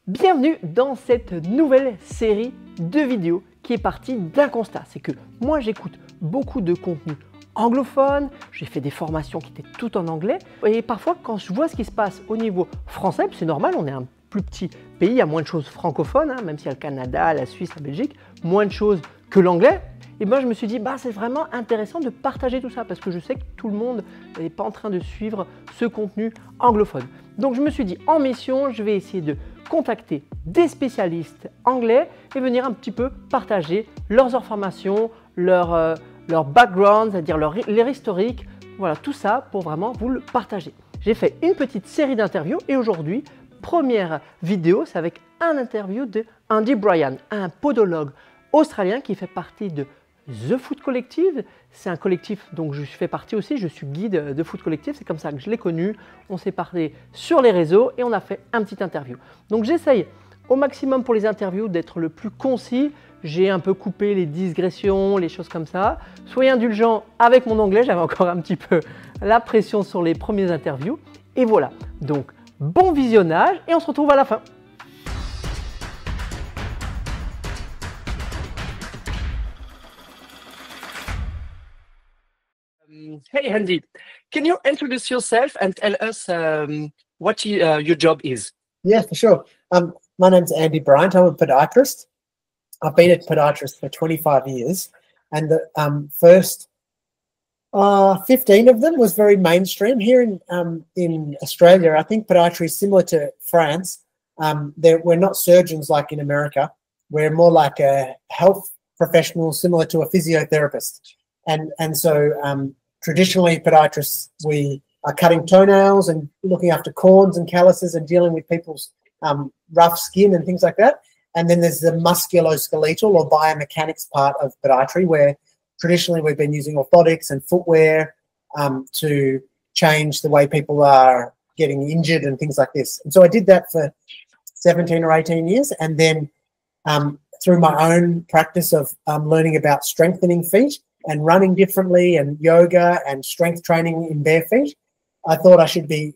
Bienvenue dans cette nouvelle série de vidéos qui est partie d'un constat. C'est que moi j'écoute beaucoup de contenu anglophone, j'ai fait des formations qui étaient toutes en anglais et parfois quand je vois ce qui se passe au niveau français, c'est normal, on est un plus petit pays, il y a moins de choses francophones, même s'il y a le Canada, la Suisse, la Belgique, moins de choses que l'anglais. Et ben je me suis dit, c'est vraiment intéressant de partager tout ça parce que je sais que tout le monde n'est pas en train de suivre ce contenu anglophone. Donc je me suis dit, en mission, je vais essayer de contacter des spécialistes anglais et venir un petit peu partager leurs informations, leur background, c'est-à-dire leur historique, voilà, tout ça pour vraiment vous le partager. J'ai fait une petite série d'interviews et aujourd'hui, première vidéo, c'est avec un interview de Andy Bryan, un podologue australien qui fait partie de The Food Collective. C'est un collectif dont je fais partie aussi, je suis guide de Food Collective, c'est comme ça que je l'ai connu. On s'est parlé sur les réseaux et on a fait un petit interview. Donc j'essaye au maximum pour les interviews d'être le plus concis. J'ai un peu coupé les digressions, les choses comme ça. Soyez indulgents avec mon anglais, j'avais encore un petit peu la pression sur les premières interviews. Et voilà, donc bon visionnage et on se retrouve à la fin. Hey Andy, can you introduce yourself and tell us what your job is? Yeah, for sure. My name's Andy Bryant. I'm a podiatrist. I've been a podiatrist for 25 years, and the first 15 of them was very mainstream. Here in Australia, I think podiatry is similar to France. We're not surgeons like in America. We're more like a health professional, similar to a physiotherapist. And so traditionally, podiatrists, we are cutting toenails and looking after corns and calluses and dealing with people's rough skin and things like that. And then there's the musculoskeletal or biomechanics part of podiatry, where traditionally we've been using orthotics and footwear to change the way people are getting injured and things like this. And so I did that for 17 or 18 years. And then through my own practice of learning about strengthening feet and running differently and yoga and strength training in bare feet, I thought I should be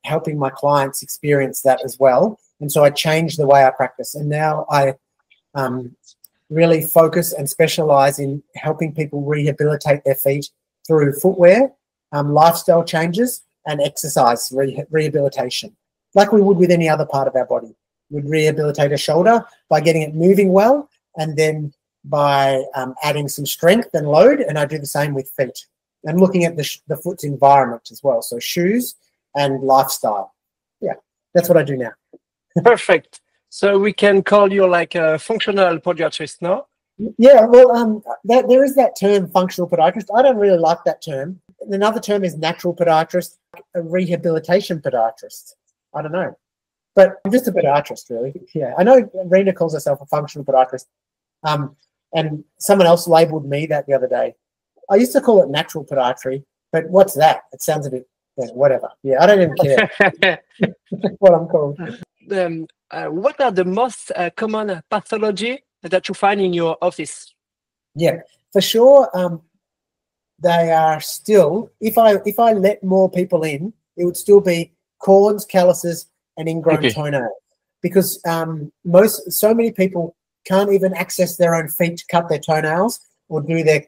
helping my clients experience that as well. And so I changed the way I practice. And now I really focus and specialize in helping people rehabilitate their feet through footwear, lifestyle changes, and exercise rehabilitation, like we would with any other part of our body. We'd rehabilitate a shoulder by getting it moving well, and then by adding some strength and load, and I do the same with feet. And looking at the foot's environment as well, so shoes and lifestyle. Yeah, that's what I do now. Perfect. So we can call you like a functional podiatrist, no? Yeah, well, there is that term, functional podiatrist. I don't really like that term. Another term is natural podiatrist, a rehabilitation podiatrist. I don't know. But I'm just a podiatrist, really. Yeah, I know Rena calls herself a functional podiatrist. And someone else labelled me that the other day. I used to call it natural podiatry, but what's that? It sounds a bit, whatever. Yeah, I don't even care what I'm called. What are the most common pathology that you find in your office? Yeah, for sure. They are still, if I let more people in, it would still be corns, calluses, and ingrown toenails, because so many people can't even access their own feet to cut their toenails or do their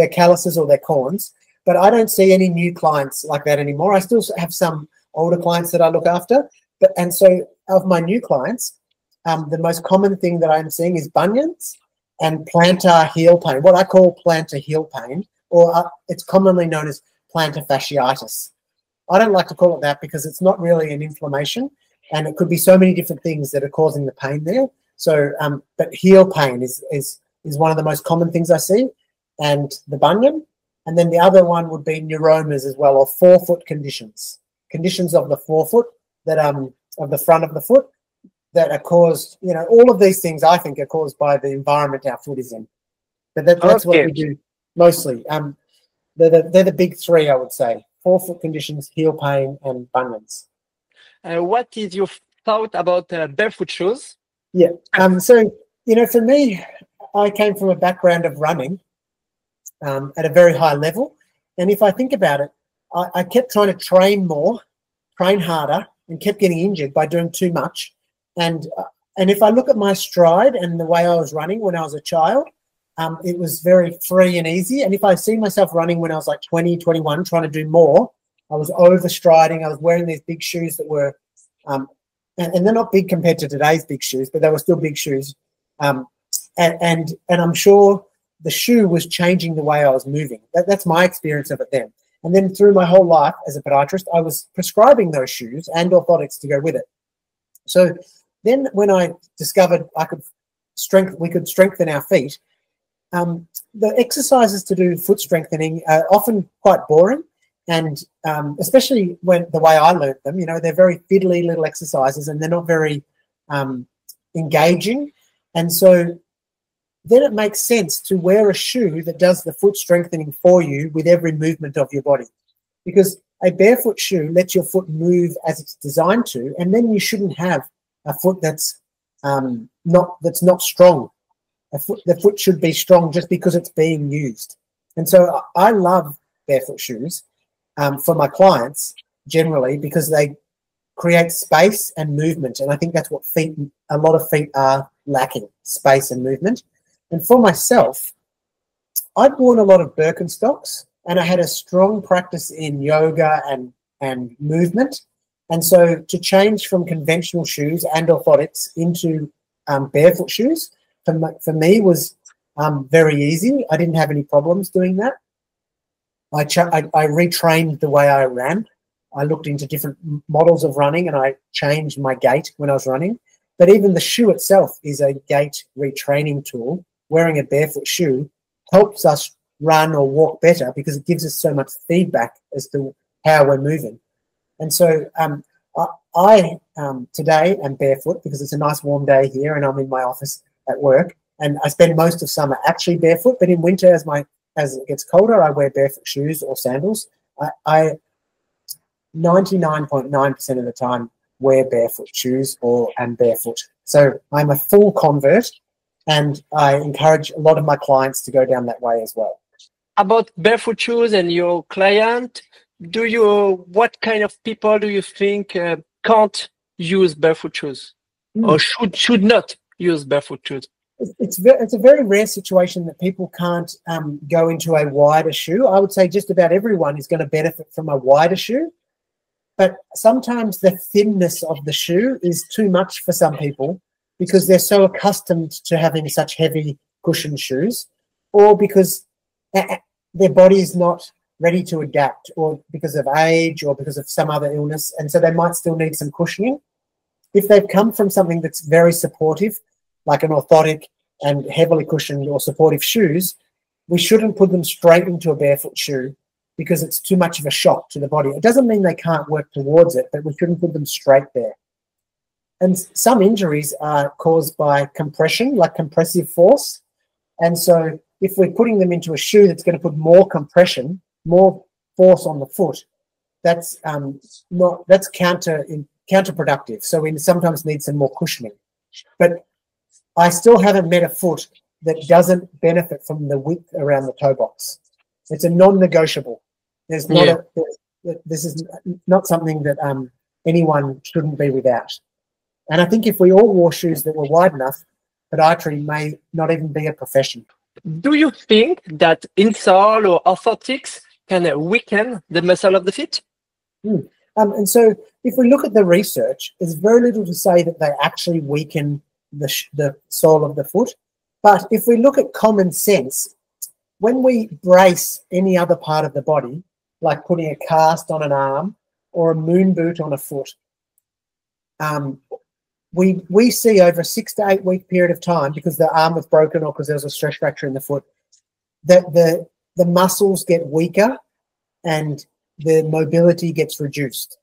calluses or their corns. But I don't see any new clients like that anymore. I still have some older clients that I look after. And so of my new clients, the most common thing that I'm seeing is bunions and plantar heel pain, what I call plantar heel pain, or it's commonly known as plantar fasciitis. I don't like to call it that because it's not really an inflammation, and it could be so many different things that are causing the pain there. So, but heel pain is one of the most common things I see, and the bunion. And then the other one would be neuromas as well, or forefoot conditions of the forefoot that of the front of the foot that are caused. All of these things I think are caused by the environment our foot is in. But that's what we do mostly. They're the big three, I would say: forefoot conditions, heel pain, and bunions. What is your thought about barefoot shoes? Yeah. So, for me, I came from a background of running at a very high level. And if I think about it, I kept trying to train more, train harder, and kept getting injured by doing too much. And if I look at my stride and the way I was running when I was a child, it was very free and easy. And if I see myself running when I was like 20, 21, trying to do more, I was overstriding. I was wearing these big shoes that were, and they're not big compared to today's big shoes, but they were still big shoes. And I'm sure the shoe was changing the way I was moving. That's my experience of it then. And then through my whole life as a podiatrist, I was prescribing those shoes and orthotics to go with it. So then when I discovered we could strengthen our feet, the exercises to do foot strengthening are often quite boring. And especially when the way I learned them, they're very fiddly little exercises and they're not very engaging. And so then it makes sense to wear a shoe that does the foot strengthening for you with every movement of your body, because a barefoot shoe lets your foot move as it's designed to, and then you shouldn't have a foot that's not strong. The foot should be strong just because it's being used. And so I love barefoot shoes for my clients generally, because they create space and movement. And I think that's what a lot of feet are lacking, space and movement. And for myself, I'd worn a lot of Birkenstocks and I had a strong practice in yoga and movement. And so to change from conventional shoes and orthotics into barefoot shoes for me was very easy. I didn't have any problems doing that. I retrained the way I ran. I looked into different models of running and I changed my gait when I was running. But even the shoe itself is a gait retraining tool. Wearing a barefoot shoe helps us run or walk better because it gives us so much feedback as to how we're moving. And so I today am barefoot because it's a nice warm day here and I'm in my office at work, and I spend most of summer actually barefoot, but in winter as it gets colder, I wear barefoot shoes or sandals. I 99.9% of the time wear barefoot shoes and barefoot. So I'm a full convert, and I encourage a lot of my clients to go down that way as well. About barefoot shoes and your client, what kind of people do you think can't use barefoot shoes or should not use barefoot shoes? It's a very rare situation that people can't go into a wider shoe. I would say just about everyone is going to benefit from a wider shoe. But sometimes the thinness of the shoe is too much for some people because they're so accustomed to having such heavy cushioned shoes, or because their body is not ready to adapt, or because of age or because of some other illness, and so they might still need some cushioning. If they've come from something that's very supportive, like an orthotic and heavily cushioned or supportive shoes, we shouldn't put them straight into a barefoot shoe because it's too much of a shock to the body. It doesn't mean they can't work towards it, but we shouldn't put them straight there. And some injuries are caused by compression, like compressive force. And so if we're putting them into a shoe that's going to put more compression, more force on the foot, that's counterproductive. So we sometimes need some more cushioning. But I still haven't met a foot that doesn't benefit from the width around the toe box. It's a non-negotiable. This is not something that anyone shouldn't be without. And I think if we all wore shoes that were wide enough, podiatry may not even be a profession. Do you think that insole or orthotics can weaken the muscle of the feet? And so if we look at the research, there's very little to say that they actually weaken the sole of the foot. But if we look at common sense, when we brace any other part of the body, like putting a cast on an arm or a moon boot on a foot, we see over a 6 to 8 week period of time, because the arm was broken or because there was a stress fracture in the foot, that the muscles get weaker and the mobility gets reduced.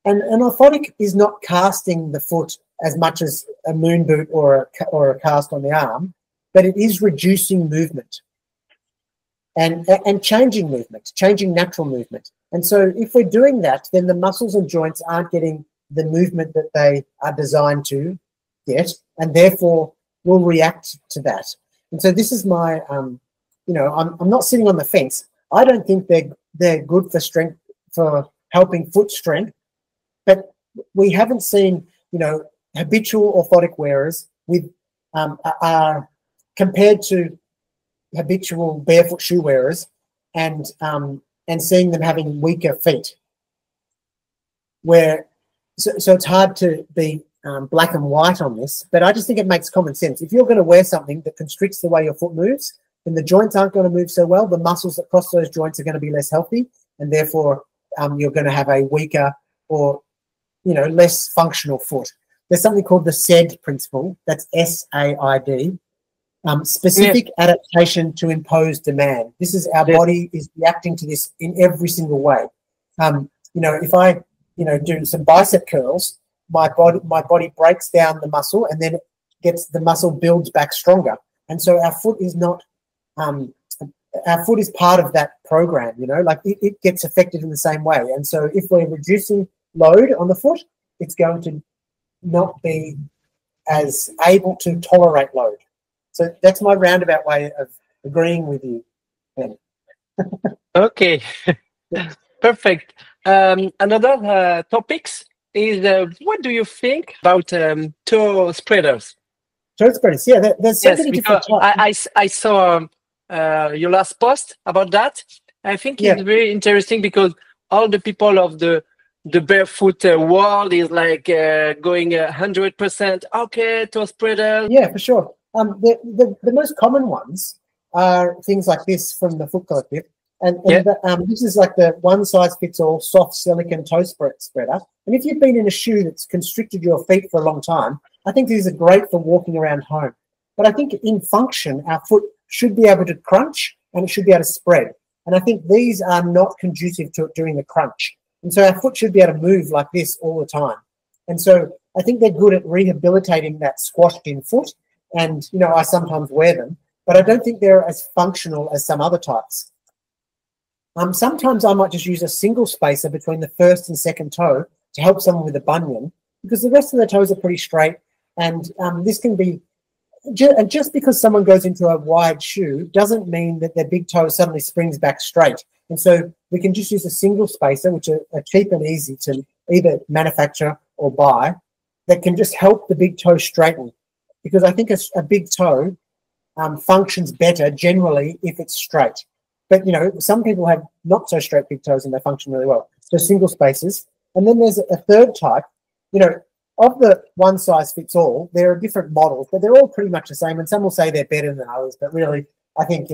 And an orthotic is not casting the foot as much as a moon boot or a cast on the arm, but it is reducing movement and changing movement, changing natural movement. And so if we're doing that, then the muscles and joints aren't getting the movement that they are designed to get, and therefore will react to that. And so this is my, I'm not sitting on the fence. I don't think they're good for strength, for helping foot strength, but we haven't seen, habitual orthotic wearers with are compared to habitual barefoot shoe wearers, and seeing them having weaker feet. So it's hard to be black and white on this, but I just think it makes common sense. If you're going to wear something that constricts the way your foot moves, then the joints aren't going to move so well. The muscles that cross those joints are going to be less healthy, and therefore you're going to have a weaker or less functional foot. There's something called the SAID principle. That's SAID. Specific adaptation to imposed demand. This is our body is reacting to this in every single way. If I do some bicep curls, my body breaks down the muscle, and then the muscle builds back stronger. And so our foot is not our foot is part of that program. Like it gets affected in the same way. And so if we're reducing load on the foot, it's going to not be as able to tolerate load. So that's my roundabout way of agreeing with you, Ben. Okay, perfect. Another topics is what do you think about toe spreaders? Toe spreaders, yeah. There's so many different types. I saw your last post about that. I think it's very interesting because all the people of the barefoot world is like going 100%. Okay, toe spreader. Yeah, for sure. The most common ones are things like this from the Foot Collective, and this is like the one-size-fits-all soft silicone toe spreader. And if you've been in a shoe that's constricted your feet for a long time, I think these are great for walking around home. But I think in function, our foot should be able to crunch and it should be able to spread. And I think these are not conducive to it doing the crunch. And so our foot should be able to move like this all the time. And so I think they're good at rehabilitating that squashed-in foot. And, I sometimes wear them, but I don't think they're as functional as some other types. Sometimes I might just use a single spacer between the first and second toe to help someone with a bunion, because the rest of the toes are pretty straight. And this can be, and just because someone goes into a wide shoe doesn't mean that their big toe suddenly springs back straight. And so we can just use a single spacer, which are cheap and easy to either manufacture or buy, that can just help the big toe straighten. Because I think a big toe functions better generally if it's straight. But, some people have not so straight big toes and they function really well. So single spacers. And then there's a third type. Of the one-size-fits-all, there are different models, but they're all pretty much the same. And some will say they're better than others, but really, I think,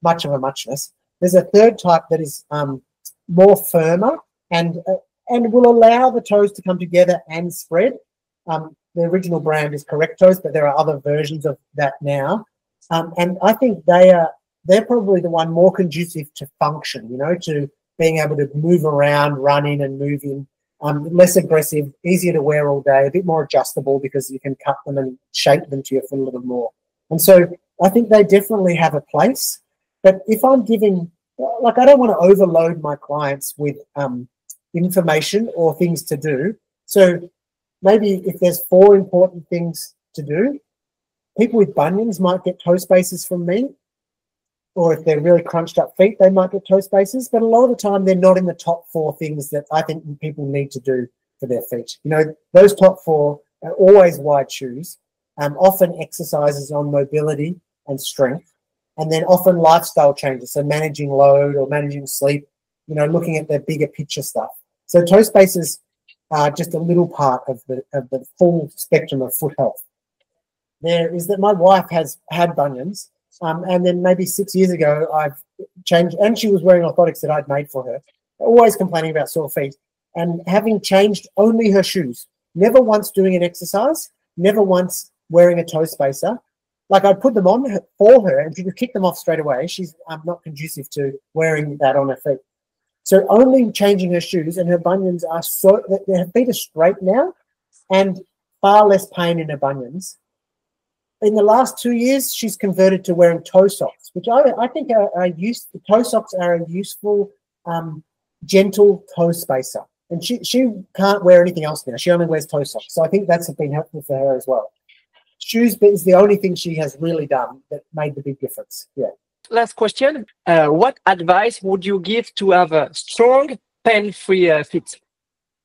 much of a muchness. There's a third type that is more firmer and will allow the toes to come together and spread. The original brand is Correct Toes, but there are other versions of that now. And I think they're probably the one more conducive to function, to being able to move around, run in and move in, less aggressive, easier to wear all day, a bit more adjustable because you can cut them and shape them to your foot a little more. And so I think they definitely have a place. But if I'm giving, I don't want to overload my clients with information or things to do. So maybe if there's 4 important things to do, people with bunions might get toe spacers from me. Or if they're really crunched up feet, they might get toe spacers. But a lot of the time, they're not in the top 4 things that I think people need to do for their feet. Those top 4 are always wide shoes, often exercises on mobility and strength, and then often lifestyle changes, so managing load or managing sleep, looking at the bigger picture stuff. So toe spacers are just a little part of the full spectrum of foot health. There is that my wife has had bunions, and then maybe 6 years ago I've changed, and she was wearing orthotics that I'd made for her, always complaining about sore feet, and having changed only her shoes, never once doing an exercise, never once wearing a toe spacer. Like I'd put them on for her and she could kick them off straight away. She's not conducive to wearing that on her feet. So only changing her shoes, and her bunions are her feet are straight now and far less pain in her bunions. In the last 2 years, she's converted to wearing toe socks, which I think toe socks are a useful, gentle toe spacer. And she can't wear anything else now. She only wears toe socks. So I think that's been helpful for her as well. Shoes is the only thing she has really done that made the big difference. Yeah. Last question. What advice would you give to have a strong, pain-free feet?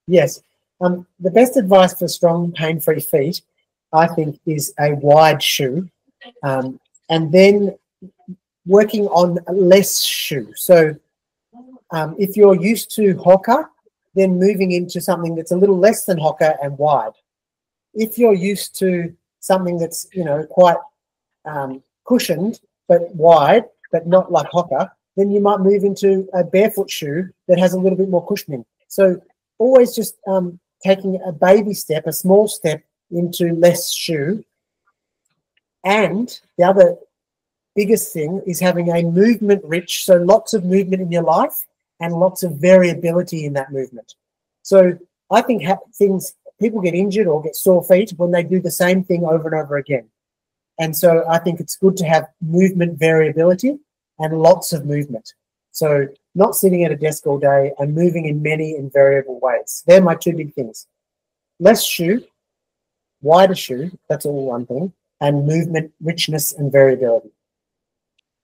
Yes. The best advice for strong, pain-free feet, I think, is a wide shoe, and then working on less shoe. So if you're used to Hoka, then moving into something that's a little less than Hoka and wide. If you're used to something that's, you know, quite cushioned but wide, but not like Hoka, then you might move into a barefoot shoe that has a little bit more cushioning. So always just taking a baby step, a small step into less shoe. And the other biggest thing is having a movement rich, so lots of movement in your life and lots of variability in that movement. So I think people get injured or get sore feet when they do the same thing over and over again. And so I think it's good to have movement variability and lots of movement. So not sitting at a desk all day and moving in many and variable ways. They're my two big things. Less shoe, wider shoe, that's all one thing, and movement, richness, and variability.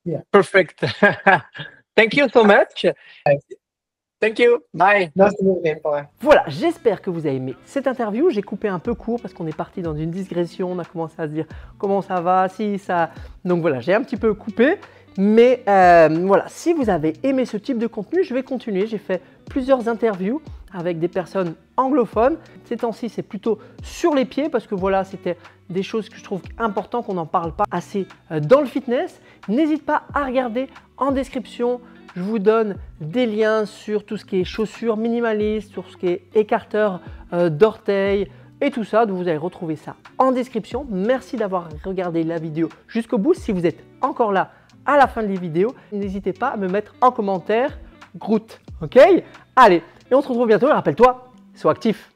Yeah. Perfect. Thank you so much. Thank you. Bye. Nice to meet you. Bye. Voilà, j'espère que vous avez aimé cette interview. J'ai coupé un peu court parce qu'on est parti dans une digression. On a commencé à se dire comment ça va, si ça. Donc voilà, j'ai un petit peu coupé. Mais voilà, si vous avez aimé ce type de contenu, je vais continuer. J'ai fait plusieurs interviews avec des personnes anglophones. Ces temps-ci, c'est plutôt sur les pieds parce que voilà, c'était des choses que je trouve importantes qu'on n'en parle pas assez dans le fitness. N'hésite pas à regarder en description. Je vous donne des liens sur tout ce qui est chaussures minimalistes, sur ce qui est écarteur d'orteils et tout ça. Donc vous allez retrouver ça en description. Merci d'avoir regardé la vidéo jusqu'au bout. Si vous êtes encore là à la fin de la vidéo, n'hésitez pas à me mettre en commentaire Groot. Ok? Allez, et on se retrouve bientôt. Et rappelle-toi, sois actif.